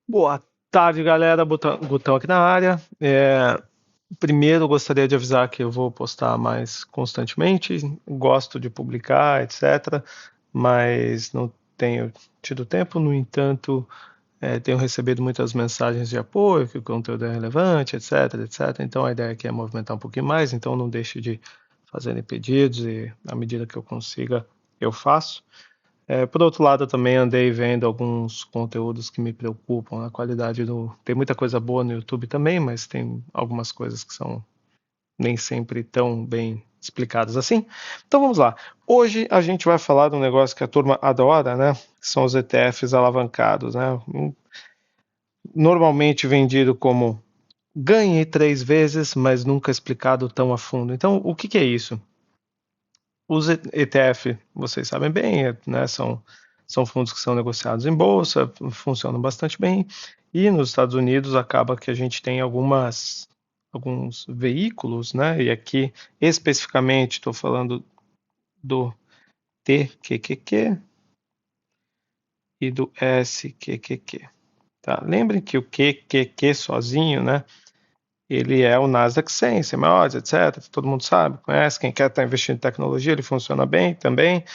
Boa tarde, galera. Gutão aqui na área. Primeiro, gostaria de avisar que eu vou postar mais constantemente. Gosto de publicar, etc., mas não tenho tido tempo. No entanto, tenho recebido muitas mensagens de apoio, que o conteúdo é relevante, etc., etc. Então, a ideia aqui é movimentar um pouquinho mais. Então, não deixe de fazerem pedidos e, à medida que eu consiga, eu faço. Por outro lado, eu também andei vendo alguns conteúdos que me preocupam, a qualidade do. Tem muita coisa boa no YouTube também, mas tem algumas coisas que são nem sempre tão bem explicadas assim. Então vamos lá. Hoje a gente vai falar de um negócio que a turma adora, né? Que são os ETFs alavancados, né? Normalmente vendido como ganhe 3 vezes, mas nunca explicado tão a fundo. Então, o que é isso? Os ETF, vocês sabem bem, né, são fundos que são negociados em bolsa, funcionam bastante bem. E nos Estados Unidos acaba que a gente tem alguns veículos, né? E aqui especificamente estou falando do TQQQ e do SQQQ. Tá? Lembrem que o QQQ sozinho, né? Ele é o Nasdaq 100, CMOs, etc. Todo mundo sabe, conhece. Quem quer estar investindo em tecnologia, ele funciona bem também.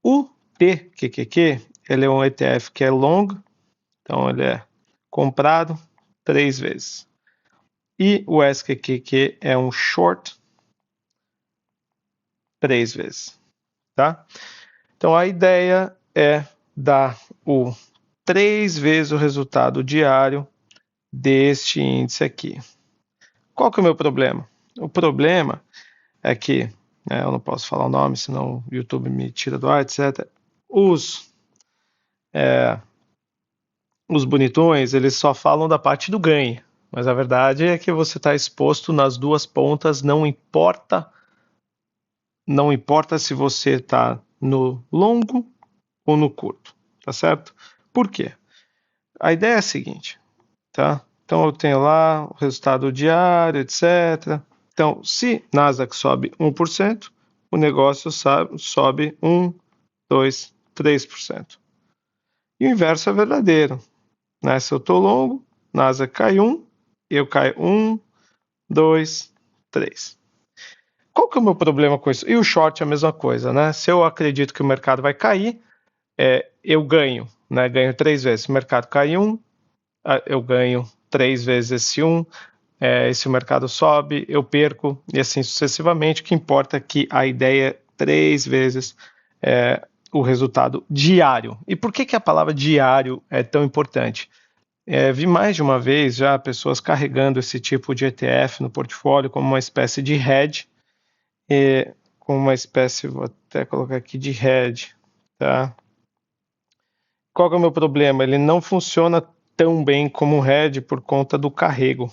O TQQQ, ele é um ETF que é long, então ele é comprado 3 vezes. E o SQQQ é um short 3 vezes, tá? Então a ideia é dar 3 vezes o resultado diário deste índice aqui. Qual que é o meu problema? O problema é que, eu não posso falar o nome, senão o YouTube me tira do ar, etc. Os bonitões, eles só falam da parte do ganho, mas a verdade é que você está exposto nas duas pontas, não importa se você está no longo ou no curto, tá certo? Por quê? A ideia é a seguinte, tá? Então eu tenho lá o resultado diário, etc. Então, se Nasdaq sobe 1%, o negócio sobe 1, 2, 3%. E o inverso é verdadeiro. Né? Se eu estou longo, Nasdaq cai 1, eu caio 1, 2, 3. Qual que é o meu problema com isso? E o short é a mesma coisa, né? Se eu acredito que o mercado vai cair, eu ganho, né? Ganho 3 vezes. Se o mercado cai 1, eu ganho 3 vezes esse 1. Se o mercado sobe, eu perco, e assim sucessivamente. O que importa é que a ideia é 3 vezes o resultado diário. E por que a palavra diário é tão importante? Vi mais de uma vez já pessoas carregando esse tipo de ETF no portfólio como uma espécie de hedge, como uma espécie, vou até colocar aqui, de hedge, tá? Qual que é o meu problema? Ele não funciona tão bem como um hedge por conta do carrego.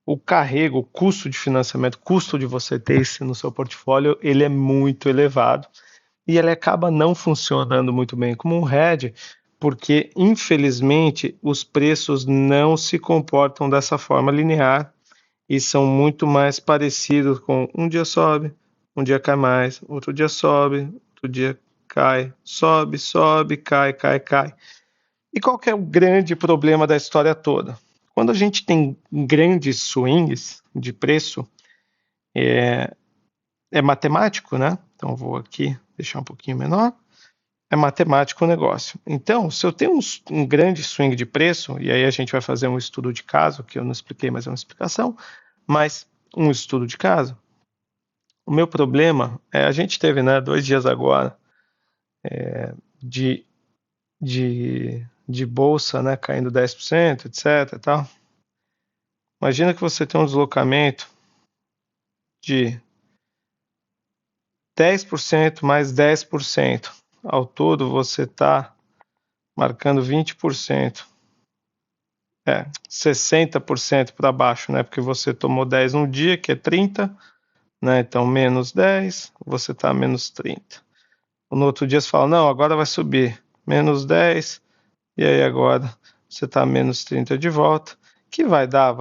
O carrego, o custo de financiamento, custo de você ter isso no seu portfólio, ele é muito elevado e ele acaba não funcionando muito bem como um hedge, porque infelizmente os preços não se comportam dessa forma linear e são muito mais parecidos com um dia sobe, um dia cai mais, outro dia sobe, outro dia cai, sobe, sobe, cai, cai, cai. E qual que é o grande problema da história toda? Quando a gente tem grandes swings de preço, é matemático, né? Então vou aqui deixar um pouquinho menor. É matemático o negócio. Então, se eu tenho um grande swing de preço, e aí a gente vai fazer um estudo de caso, que eu não expliquei, mas é uma explicação, mas um estudo de caso, o meu problema é, a gente teve, né, 2 dias agora de, de bolsa, né, caindo 10%, etc, tal. Imagina que você tem um deslocamento de 10% mais 10%. Ao todo, você está marcando 20%. 60% para baixo, né? Porque você tomou 10 no dia, que é 30, né? Então, menos 10, você está menos 30. No outro dia você fala, não, agora vai subir. Menos 10, e aí agora você está menos 30 de volta. Que vai dar,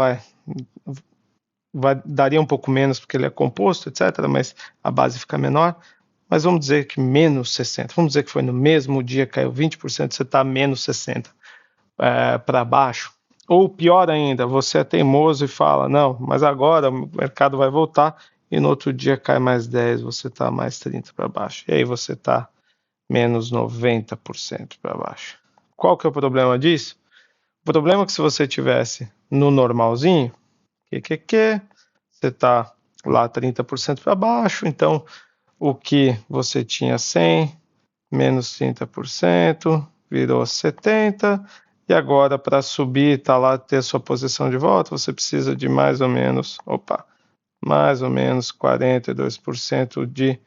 daria um pouco menos porque ele é composto, etc., mas a base fica menor. Mas vamos dizer que menos 60. Vamos dizer que foi no mesmo dia, caiu 20%, você está menos 60. para baixo. Ou pior ainda, você é teimoso e fala, não, mas agora o mercado vai voltar e no outro dia cai mais 10, você está mais 30 para baixo. E aí você está menos 90% para baixo. Qual que é o problema disso? O problema é que se você tivesse no normalzinho, você está lá 30% para baixo, então o que você tinha 100 menos 30% virou 70, e agora para subir, tá lá ter sua posição de volta, você precisa de mais ou menos 42% de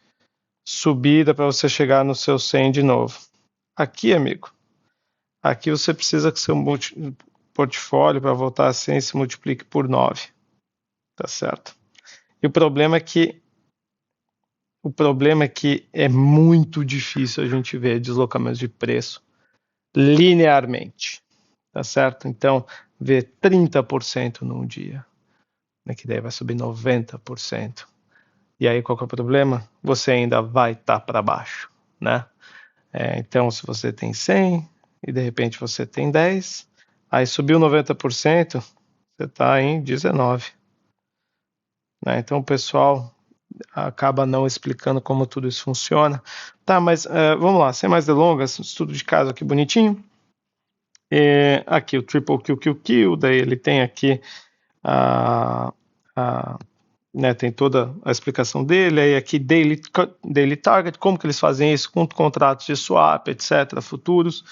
subida para você chegar no seu 100 de novo. Aqui, amigo, aqui você precisa que seu portfólio para voltar a 100 se multiplique por 9, tá certo? E o problema é que é muito difícil a gente ver deslocamentos de preço linearmente, tá certo? Então, ver 30% num dia, né, que daí vai subir 90%. E aí, qual que é o problema? Você ainda vai estar para baixo, né? Então, se você tem 100 e de repente você tem 10, aí subiu 90%, você está em 19. Né? Então, o pessoal acaba não explicando como tudo isso funciona. Tá, mas vamos lá, sem mais delongas, estudo de caso aqui bonitinho. Aqui o Triple QQQ, daí ele tem aqui né, tem toda a explicação dele, aí aqui daily Target, como que eles fazem isso com contratos de swap, etc., futuros,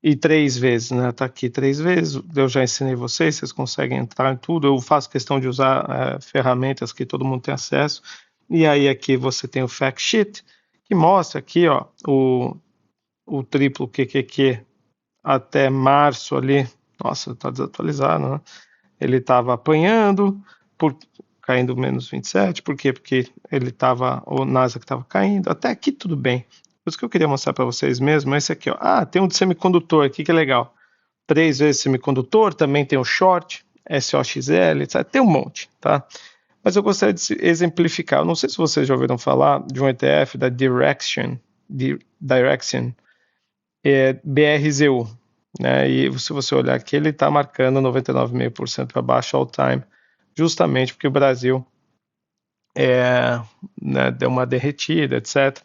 e 3 vezes, né, tá aqui 3 vezes, eu já ensinei vocês conseguem entrar em tudo, eu faço questão de usar ferramentas que todo mundo tem acesso, e aí aqui você tem o fact sheet, que mostra aqui, ó, o triplo QQQ até março ali, nossa, tá desatualizado, né? Ele estava apanhando, caindo menos 27, por quê? Porque o Nasdaq estava caindo, até aqui tudo bem. Isso que eu queria mostrar para vocês mesmo, esse aqui, ó. Tem um de semicondutor aqui que é legal. 3 vezes semicondutor, também tem o short, SOXL, etc. Tem um monte, tá? Mas eu gostaria de exemplificar, eu não sei se vocês já ouviram falar de um ETF da Direxion, BRZU, né? E se você olhar aqui, ele está marcando 99,5% para baixo all time, justamente porque o Brasil né, deu uma derretida, etc.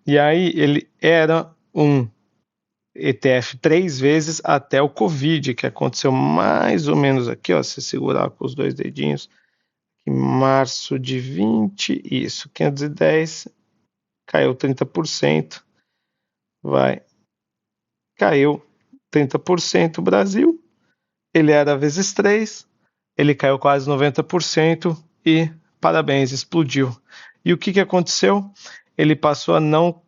E aí ele era um ETF 3 vezes até o Covid, que aconteceu mais ou menos aqui, ó, se segurar com os 2 dedinhos, em março de 20, isso, 510, caiu 30%, caiu 30% o Brasil, ele era vezes 3, ele caiu quase 90% e parabéns, explodiu. E o que aconteceu? Ele passou a não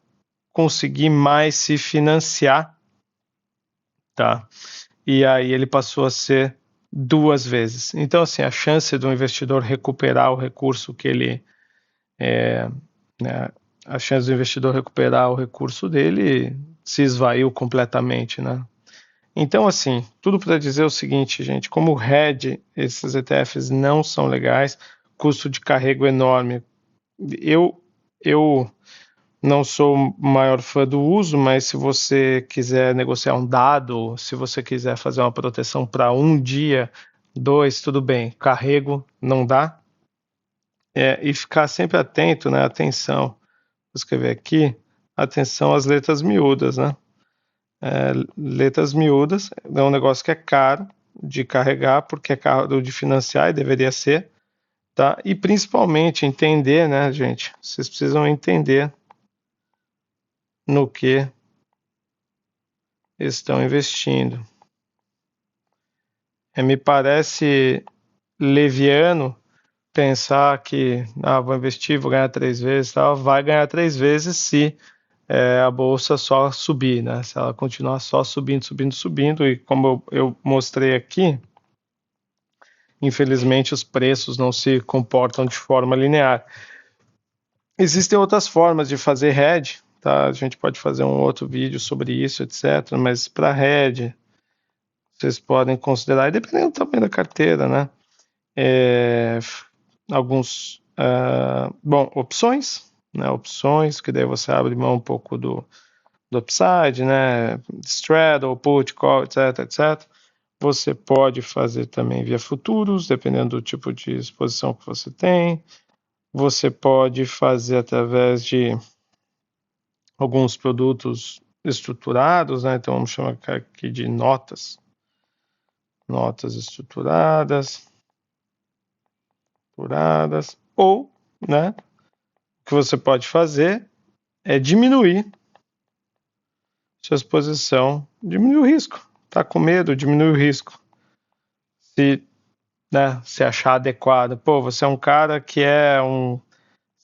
conseguir mais se financiar, tá? E aí ele passou a ser 2 vezes. Então, assim, a chance do investidor recuperar o recurso que ele né, a chance do investidor recuperar o recurso dele se esvaiu completamente, né? Então, assim, tudo para dizer o seguinte, gente, como hedge, esses ETFs não são legais, custo de carrego enorme. Eu não sou o maior fã do uso, mas se você quiser negociar um dado, se você quiser fazer uma proteção para um dia, 2, tudo bem. Carrego não dá. E ficar sempre atento, né? Atenção. Vou escrever aqui. Atenção às letras miúdas, né? Letras miúdas é um negócio que é caro de carregar, porque é caro de financiar e deveria ser, tá? E principalmente entender, né, gente? Vocês precisam entender no que estão investindo. Me parece leviano pensar que vou investir, vou ganhar 3 vezes, tal. Vai ganhar 3 vezes se a bolsa só subir, né? Se ela continuar só subindo, subindo, subindo, e como eu mostrei aqui, infelizmente os preços não se comportam de forma linear. Existem outras formas de fazer hedge, tá? A gente pode fazer um outro vídeo sobre isso, etc. Mas para hedge, vocês podem considerar, dependendo do tamanho da carteira, né? Opções, né? Opções, que daí você abre mão um pouco do upside, né? Straddle, put, call, etc, etc. Você pode fazer também via futuros, dependendo do tipo de exposição que você tem. Você pode fazer através de alguns produtos estruturados, né? Então vamos chamar aqui de notas. Notas estruturadas. Ou, né? O que você pode fazer é diminuir sua exposição, diminuir o risco. Tá com medo, diminui o risco. Se, né, se achar adequado. Pô, você é um cara que é um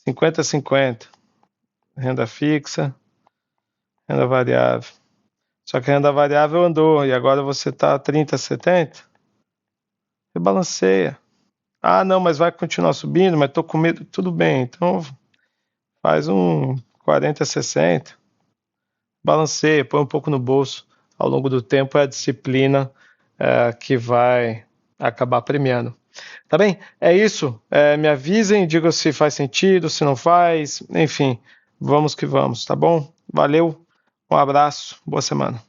50-50, renda fixa, renda variável. Só que a renda variável andou e agora você está 30-70, rebalanceia. Ah, não, mas vai continuar subindo, mas estou com medo. Tudo bem, então faz um 40-60, balanceia, põe um pouco no bolso. Ao longo do tempo é a disciplina que vai acabar premiando. Tá bem? É isso. Me avisem, digam se faz sentido, se não faz. Enfim, vamos que vamos, tá bom? Valeu, um abraço, boa semana.